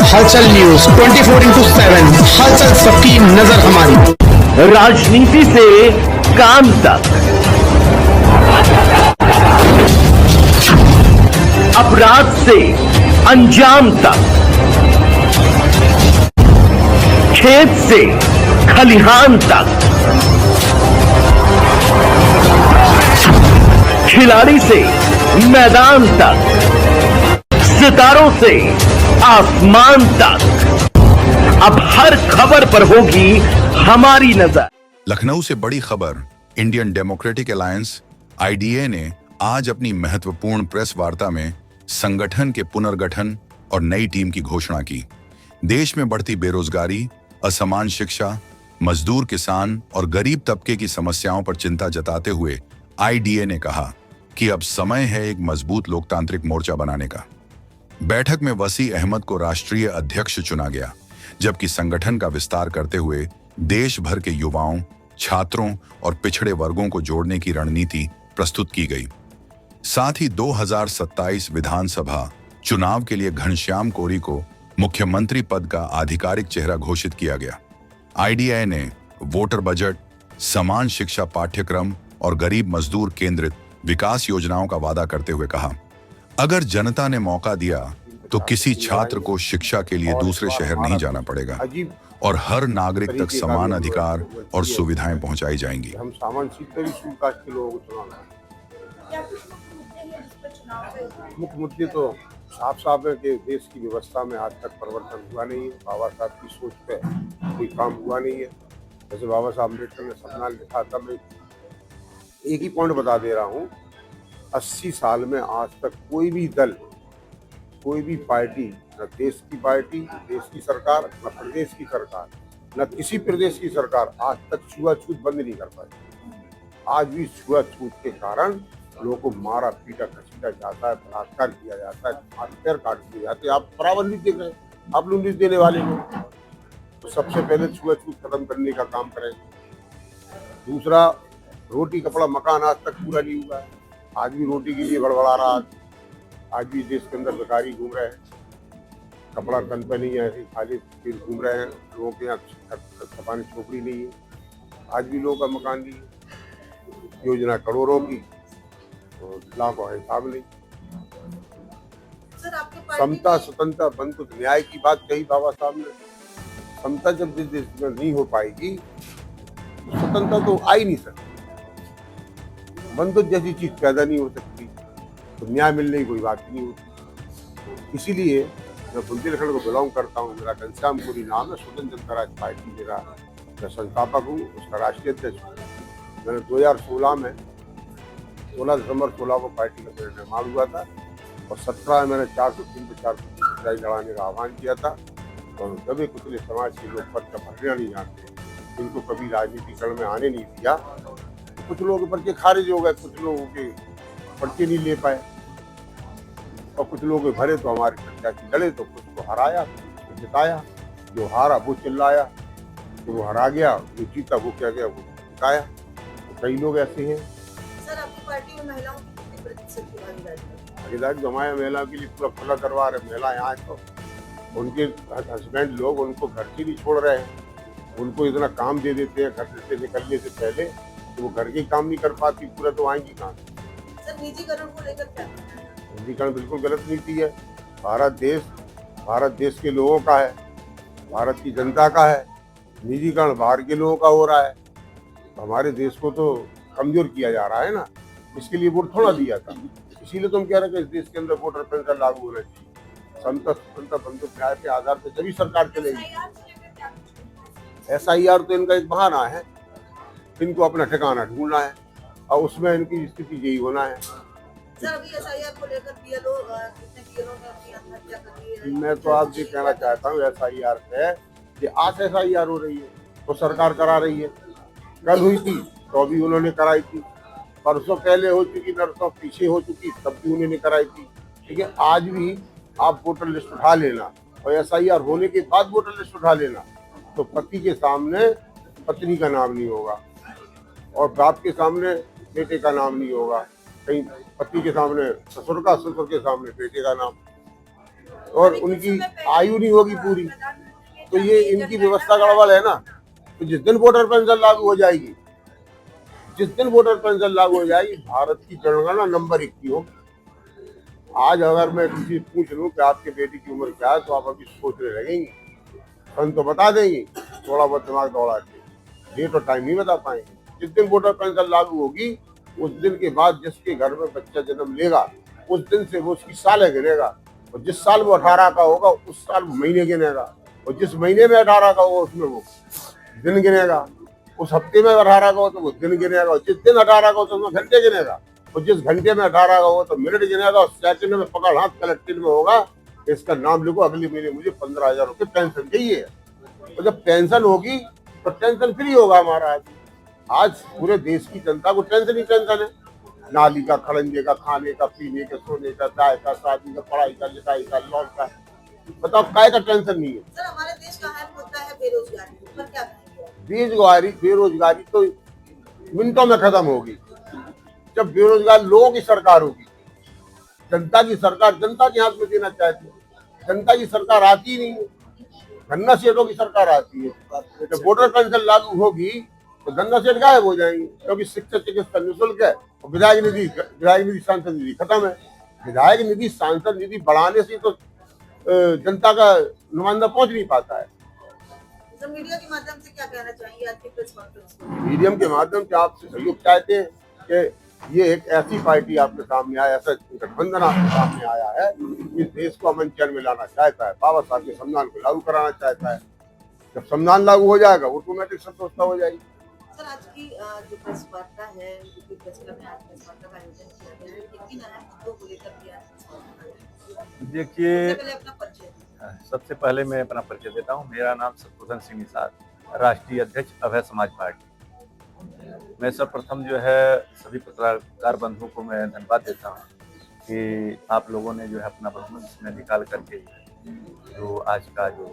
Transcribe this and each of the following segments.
हलचल न्यूज 24/7, हलचल सबकी नजर हमारी। राजनीति से काम तक, अपराध से अंजाम तक, खेत से खलिहान तक, खिलाड़ी से मैदान तक, सितारों से आसमान तक, अब हर खबर पर होगी हमारी नजर। लखनऊ से बड़ी खबर। इंडियन डेमोक्रेटिक अलायंस आईडीए ने आज अपनी महत्वपूर्ण प्रेस वार्ता में संगठन के पुनर्गठन और नई टीम की घोषणा की। देश में बढ़ती बेरोजगारी, असमान शिक्षा, मजदूर, किसान और गरीब तबके की समस्याओं पर चिंता जताते हुए आईडीए ने कहा कि अब समय है एक मजबूत लोकतांत्रिक मोर्चा बनाने का। बैठक में वसी अहमद को राष्ट्रीय अध्यक्ष चुना गया, जबकि संगठन का विस्तार करते हुए देश भर के युवाओं, छात्रों और पिछड़े वर्गों को जोड़ने की रणनीति प्रस्तुत की गई। साथ ही 2027 विधानसभा चुनाव के लिए घनश्याम कोरी को मुख्यमंत्री पद का आधिकारिक चेहरा घोषित किया गया। आईडीए ने वोटर बजट, समान शिक्षा पाठ्यक्रम और गरीब मजदूर केंद्रित विकास योजनाओं का वादा करते हुए कहा, अगर जनता ने मौका दिया तो किसी छात्र को शिक्षा के लिए दूसरे शहर नहीं जाना पड़ेगा और हर नागरिक तक समान अधिकार और सुविधाएं पहुंचाई जाएंगी। हम सामान सीखते भी सूरकाश के लोगों को मुख्य मुद्दे तो साफ साफ है कि देश की व्यवस्था में आज तक परिवर्तन हुआ नहीं है। बाबा साहब की सोच पे कोई काम हुआ नहीं है। जैसे बाबा साहब अम्बेडकर ने सपना लिखा था, मैं एक ही पॉइंट बता दे रहा हूँ, 80 साल में आज तक कोई भी दल, कोई भी पार्टी, न देश की पार्टी, देश की सरकार, न प्रदेश की सरकार, न किसी प्रदेश की सरकार आज तक छुआछूत बंद नहीं कर पाई। आज भी छुआछूत के कारण लोगों को मारा पीटा घसीटा जाता है, बलात्कार किया जाता है, हाथ पैर काट दिए जाते हैं। आप बराबर नहीं देख रहे, आप लोग नहीं देने वाले लोग। तो सबसे पहले छुआछूत खत्म करने का काम करें। दूसरा, रोटी कपड़ा मकान आज तक पूरा नहीं हुआ है। आज भी रोटी के लिए गड़बड़ा रहा है। आज भी देश के अंदर बेकारी घूम रहे हैं, कपड़ा तन पे नहीं है, ऐसे खाली फिर घूम रहे हैं। लोगों के यहाँ छपाने छोकरी नहीं है। आज भी लोगों का मकान नहीं है। योजना करोड़ों की, तो लाखों है, हिसाब नहीं। समता, स्वतंत्रता, बंधुत्व, न्याय की बात कही बाबा साहब ने। समता जब देश में नहीं हो पाएगी तो स्वतंत्रता तो आ ही नहीं सकती। बंधुत्व जैसी चीज पैदा नहीं हो सकती तो न्याय मिलने की कोई बात नहीं होती। इसीलिए मैं बुंदेलखंड को बिलोंग करता हूँ। मेरा घनश्याम कोरी नाम है। स्वतंत्र जनता राज्य पार्टी मेरा, मैं संस्थापक हूँ, उसका राष्ट्रीय अध्यक्ष हूँ। मैंने 2016 में 16 दिसंबर 16 को पार्टी का निर्माण हुआ था और 17 में मैंने 403 पे 430 लड़ाने का आह्वान किया था। और दबे कुचले समाज के लोग पद का भरना नहीं जानते, इनको कभी राजनीतिकरण में आने नहीं दिया। कुछ लोगों के पर्चे खारिज हो गए, कुछ लोगों के पर्चे नहीं ले पाए और कुछ लोगों के भरे तो हमारे प्रत्याशी लड़े, तो कुछ को हराया, कुछ को जिताया। जो हारा वो चिल्लाया, तो वो हरा गया, जो जीता वो क्या गया, वो जिताया। तो कई लोग ऐसे हैं। सर, आपकी पार्टी में महिलाओं की कितनी प्रतिशत की भागीदारी? जो हमारे महिलाओं के लिए पूरा खुला दरबार है। महिलाएं आज तो उनके हस्बैंड लोग उनको घर से नहीं छोड़ रहे हैं, उनको इतना काम दे देते हैं घर से निकलने से पहले, तो वो घर के काम नहीं कर पाती, पूरा तो आएंगी कहाँ? सर, निजीकरण को लेकर क्या? निजीकरण बिल्कुल गलत नीति है। भारत देश के लोगों का है, भारत की जनता का है। निजीकरण बाहर के लोगों का हो रहा है। हमारे देश को तो कमजोर किया जा रहा है ना, इसके लिए वोट थोड़ा दिया था। इसीलिए तुम कह रहे हैं कि इस देश के अंदर वोटर पेंशन लागू होना चाहिए। समता, स्वतंत्रता, बंधुत्व, न्याय के आधार पर जब सरकार चलेगी। SIR तो इनका एक बहाना है, इनको अपना ठिकाना ढूंढना है और उसमें इनकी स्थिति यही होना है। सर, अभी SIR को लेकर BLO कितने BLO ने अपनी आत्महत्या कर ली है? मैं तो आपसे कहना चाहता हूँ SIR से कि आज SIR हो रही है तो सरकार करा रही है। कल हुई थी तो अभी उन्होंने कराई थी, परसों पहले हो चुकी, नरसों पीछे हो चुकी, तब भी उन्होंने कराई थी। ठीक है, आज भी आप वोटर लिस्ट उठा लेना और SIR होने के बाद वोटर लिस्ट उठा लेना, तो पति के सामने पत्नी का नाम नहीं होगा और बाप के सामने बेटे का नाम नहीं होगा, कहीं पति के सामने ससुर का, ससुर के सामने बेटे का नाम। और उनकी आयु नहीं होगी पूरी, तो ये इनकी व्यवस्था गड़बड़ है ना। तो जिस दिन वोटर पेंशन लागू हो जाएगी, जिस दिन वोटर पेंशन लागू हो जाएगी, भारत की जनगणना नंबर 1 की होगी। आज अगर मैं किसी से पूछ लूं कि आपके बेटी की उम्र क्या है, तो आप अभी सोचने लगेंगे, सन तो बता देंगे, थोड़ा बहुत दिमाग दौड़ा के डेट और टाइम नहीं बता पाएंगे। जिस दिन वोटर पेंशन लागू होगी, उस दिन के बाद जिसके घर में बच्चा जन्म लेगा, उस दिन से वो उसकी सालें गिनेगा, और जिस साल वो 18 का होगा उस साल वो महीने गिनेगा, और जिस महीने में 18 का होगा उसमें वो दिन गिनेगा, उस हफ्ते में 18 का हो तो वो दिन गिनेगा, और जिस दिन 18 का हो तो उसमें घंटे गिनेगा, और जिस घंटे में 18 का हो तो मिनट गिनेगा, और सेकंड में पकड़ हाथ कलेक्टेड में होगा, इसका नाम लिखो, अगले महीने मुझे 15,000 रुपये पेंशन चाहिए। और जब पेंशन होगी तो टेंशन फ्री होगा हमारा आदमी। आज पूरे देश की जनता को टेंशन ही टेंशन है, नाली का, खड़ंजे का, खाने का, पीने का, सोने का, चाय का, शादी का, पढ़ाई का, लिखाई का, लोन का, बताओ काय का टेंशन नहीं है। सर हमारे देश का अहम मुद्दा है बेरोजगारी, उस पर क्या कहेंगे? बेरोजगारी तो मिनटों में खत्म होगी जब बेरोजगार लोगों की सरकार होगी। जनता की सरकार जनता के हाथ में देना चाहती है, जनता की सरकार आती ही नहीं है, गन्ना सेठों की सरकार आती है। जब वोटर पेंशन लागू होगी तो गन्ना सेठ गायब हो जाएंगे, क्योंकि शिक्षा चिकित्सा निःशुल्क है, और विधायक निधि सांसद निधि खत्म है। विधायक निधि सांसद निधि बढ़ाने से तो जनता का नुमाइंदा पहुंच नहीं पाता है। सर मीडिया के माध्यम से क्या कहना चाहेंगे आज की प्रेस कॉन्फ्रेंस में? मीडियम के माध्यम से आपसे सहयोग चाहते हैं कि ये एक ऐसी पार्टी आपके सामने आया, ऐसा गठबंधन आपके सामने आया है, इस देश को अमन चैन में लाना चाहता है, बाबा साहब के संविधान को लागू कराना चाहता है। जब संविधान लागू हो जाएगा ऑटोमेटिक सब व्यवस्था हो जाएगी। सर आज की जो प्रेस वार्ता है, जो प्रेस क्लब में आज प्रेस वार्ता का आयोजन किया गया है, लेकिन अहम मुद्दों को लेकर के आज प्रेस वार्ता है। देखिए, सबसे पहले अपना परिचय। सबसे पहले मैं अपना परिचय देता हूँ। मेरा नाम शत्रुघ्न सिंह निषाद, राष्ट्रीय अध्यक्ष अभय समाज पार्टी। मैं सर्वप्रथम जो है सभी पत्रकार बंधुओं को मैं धन्यवाद देता हूँ कि आप लोगों ने जो है अपना बहुमत इसमें निकाल करके जो आज का जो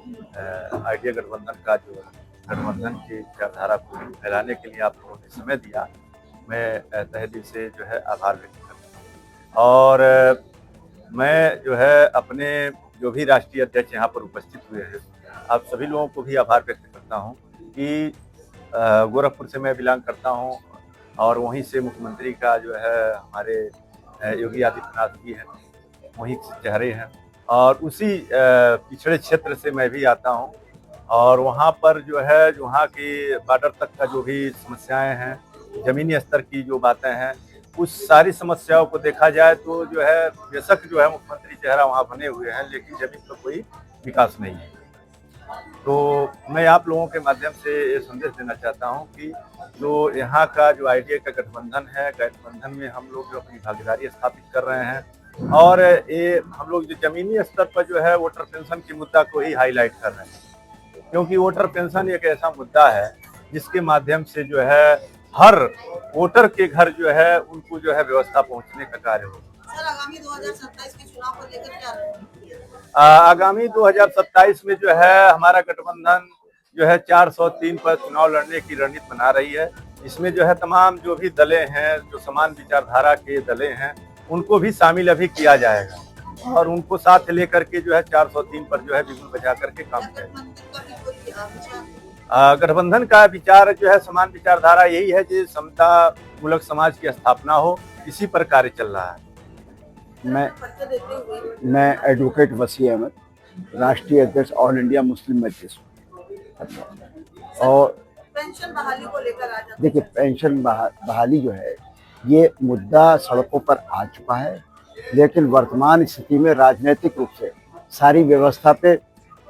आइडिया गठबंधन की विचारधारा को फैलाने के लिए आप लोगों ने समय दिया, मैं तहे दिल से जो है आभार व्यक्त करता हूँ। और मैं जो है अपने जो भी राष्ट्रीय अध्यक्ष यहाँ पर उपस्थित हुए हैं, आप सभी लोगों को भी आभार व्यक्त करता हूँ कि गोरखपुर से मैं बिलोंग करता हूँ, और वहीं से मुख्यमंत्री का जो है हमारे योगी आदित्यनाथ जी हैं, वहीं से चेहरे हैं, और उसी पिछड़े क्षेत्र से मैं भी आता हूँ। और वहाँ पर जो है वहाँ की बॉर्डर तक का जो भी समस्याएं हैं, ज़मीनी स्तर की जो बातें हैं, उस सारी समस्याओं को देखा जाए तो जो है बेशक जो है मुख्यमंत्री चेहरा वहाँ बने हुए हैं, लेकिन जमीन पर कोई विकास नहीं है। तो मैं आप लोगों के माध्यम से ये संदेश देना चाहता हूँ कि जो यहाँ का जो आइडिया का गठबंधन है, गठबंधन में हम लोग जो अपनी भागीदारी स्थापित कर रहे हैं, और ये हम लोग जो जमीनी स्तर पर जो है वोटर पेंशन के मुद्दा को ही हाईलाइट कर रहे हैं, क्योंकि वोटर पेंशन एक ऐसा मुद्दा है जिसके माध्यम से जो है हर वोटर के घर जो है उनको जो है व्यवस्था पहुंचने का कार्य हो। सर आगामी 2027 के चुनाव को लेकर क्या रणनीति है? आगामी 2027 में जो है हमारा गठबंधन जो है 403 पर चुनाव लड़ने की रणनीति बना रही है। इसमें जो है तमाम जो भी दलें हैं, जो समान विचारधारा के दलें हैं, उनको भी शामिल अभी किया जाएगा, और उनको साथ लेकर के जो है 403 पर जो है बिगुल बजा करके काम करेगा। गठबंधन का विचार जो है समान विचारधारा यही है कि समता मूलक समाज की स्थापना हो, इसी पर कार्य चल रहा है। मैं एडवोकेट वसी अहमद, राष्ट्रीय अध्यक्ष ऑल इंडिया मुस्लिम मजलिस। और पेंशन बहाली को लेकर आज देखिए, पेंशन बहाली जो है ये मुद्दा सड़कों पर आ चुका है, लेकिन वर्तमान स्थिति में राजनीतिक रूप से सारी व्यवस्था पे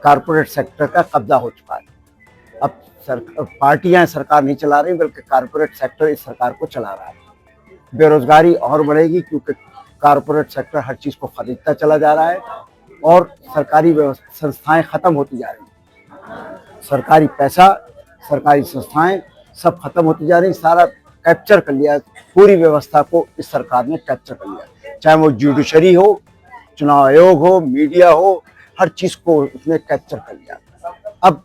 कारपोरेट सेक्टर का कब्जा हो चुका है। अब पार्टियां सरकार नहीं चला रही, बल्कि कारपोरेट सेक्टर इस सरकार को चला रहा है। बेरोजगारी और बढ़ेगी, क्योंकि कारपोरेट सेक्टर हर चीज़ को खरीदता चला जा रहा है, और सरकारी संस्थाएं खत्म होती जा रही हैं। सरकारी पैसा, सरकारी संस्थाएं सब खत्म होती जा रही, सारा कैप्चर कर लिया, पूरी व्यवस्था को इस सरकार ने कैप्चर कर लिया, चाहे वो जुडिशरी हो, चुनाव आयोग हो, मीडिया हो, हर चीज़ को उसने कैप्चर कर लिया। अब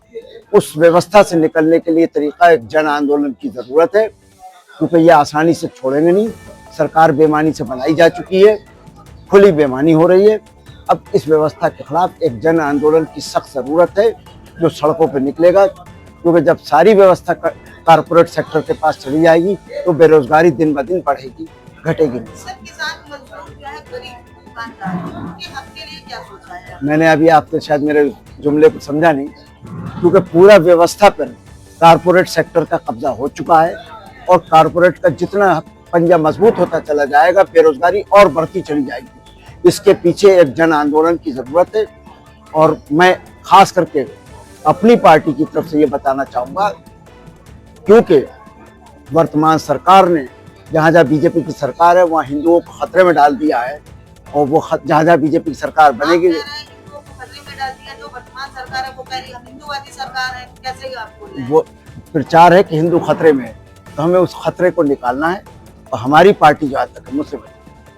उस व्यवस्था से निकलने के लिए तरीका एक जन आंदोलन की ज़रूरत है, क्योंकि ये आसानी से छोड़ेंगे नहीं। सरकार बेईमानी से बनाई जा चुकी है, खुली बेईमानी हो रही है, अब इस व्यवस्था के खिलाफ एक जन आंदोलन की सख्त जरूरत है जो सड़कों पर निकलेगा, क्योंकि जब सारी व्यवस्था कारपोरेट सेक्टर के पास चली जाएगी तो बेरोजगारी दिन ब दिन बढ़ेगी, घटेगी नहीं। सर, किसान मजदूर जो है, गरीब दुकानदार, उनके हक के लिए क्या सोचा है? मैंने अभी आपने शायद मेरे जुमले को समझा नहीं, क्योंकि पूरा व्यवस्था पर कारपोरेट सेक्टर का कब्जा हो चुका है और कारपोरेट का जितना पंजा मजबूत होता चला जाएगा, बेरोजगारी और बढ़ती चली जाएगी। इसके पीछे एक जन आंदोलन की जरूरत है और मैं खास करके अपनी पार्टी की तरफ से ये बताना चाहूंगा, क्योंकि वर्तमान सरकार ने जहां जहां बीजेपी की सरकार है वहां हिंदुओं को खतरे में डाल दिया है और वो जहां जहां बीजेपी की सरकार बनेगी, आप कह रहे हैं हिंदुओं को खतरे में डाल दिया। जो वर्तमान सरकार है वो कह रही है हम हिंदूवादी सरकार है, कैसे आप बोल रहे हैं? वो प्रचार है कि हिंदू खतरे में है, तो हमें उस खतरे को निकालना है। और हमारी पार्टी जो आज तक है मुस्लिम,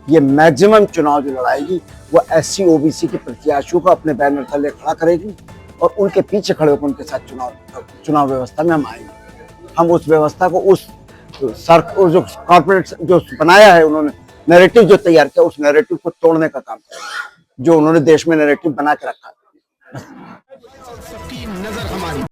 ये मैक्सिमम चुनाव जो लड़ाएगी वो SC OBC के प्रत्याशियों को अपने बैनर तले खड़ा करेगी और उनके पीछे खड़े होकर उनके साथ चुनाव व्यवस्था में हम आएंगे। हम उस व्यवस्था को उस जो कॉर्पोरेट जो बनाया है उन्होंने नैरेटिव जो तैयार किया, उस नैरेटिव को तोड़ने का काम जो उन्होंने देश में नैरेटिव बना के रखा है। सबकी नजर हमारी।